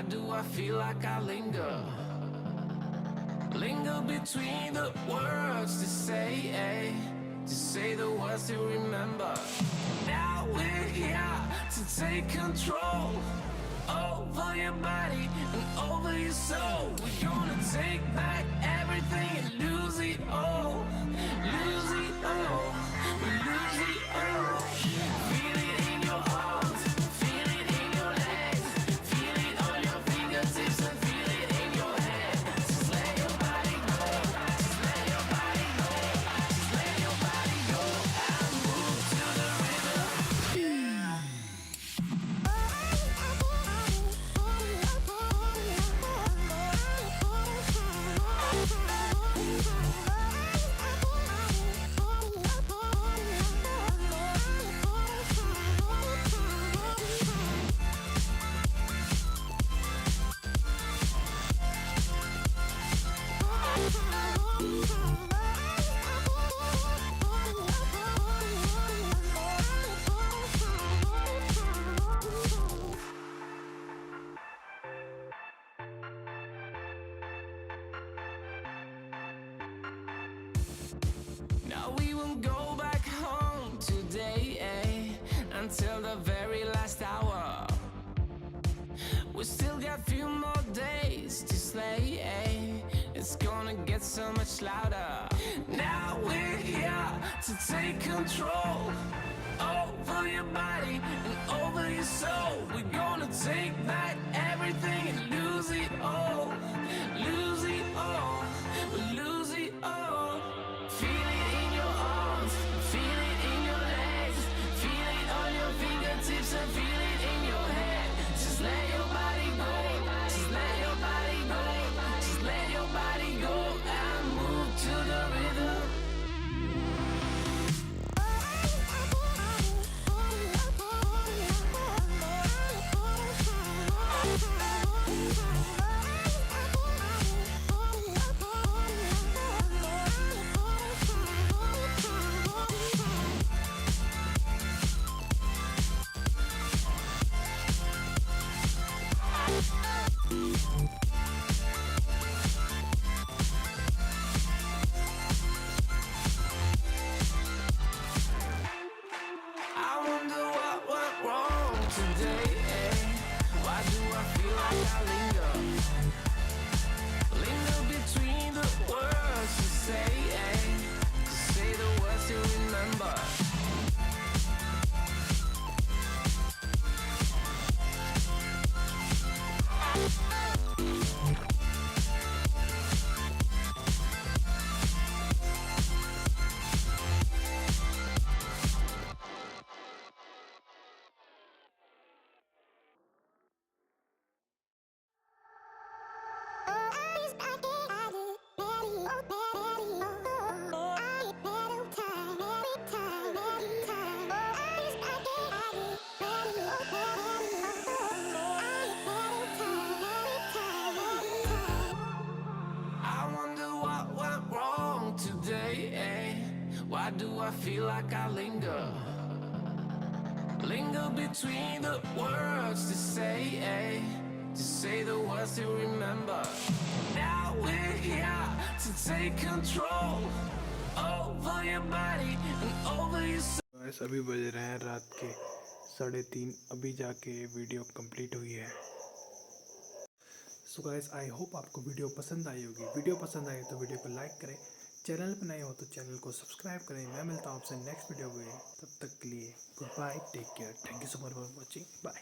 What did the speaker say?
do I feel like I linger? Linger between the words to say the words to remember. Now we're here to take control over your body and over your soul. We're gonna take back everything and lose it all. Lose it all. We lose it all. Feel it in your arms, feel it in your legs, feel it on your fingertips and feel it in your head. Just let your body go, just let your body go, just let your body go and move to the rhythm. Now we won't go back home today, until the very last hour. We still got few more days to slay, it's gonna get so much louder. Now we're here to take control over your body and over your soul. We're gonna take back everything and lose it all. Lose it all. Lose it all. Feel it in your arms, feel it in your legs, feel it on your fingertips and feel it in your head. Just let your body go, just let your body go, just let your body go and move to the rhythm. I wonder what went wrong today, Why do I feel like I linger? Linger between the words to say the words to remember. I wonder what went wrong today, Why do I feel like I linger? Linger between the words to say the words to remember. Now we're here to take control over your body and over your soul. Guys अभी बज रहे हैं रात के 3:30, अभी जाके video complete हुई है। सो गाइस आई होप आपको वीडियो पसंद आई होगी। वीडियो पसंद आई तो वीडियो को लाइक करें, चैनल पर नए हो तो चैनल को सब्सक्राइब करें। मैं मिलता हूँ आपसे नेक्स्ट वीडियो में, तब तक के लिए goodbye, take care, thank you so much for watching, bye.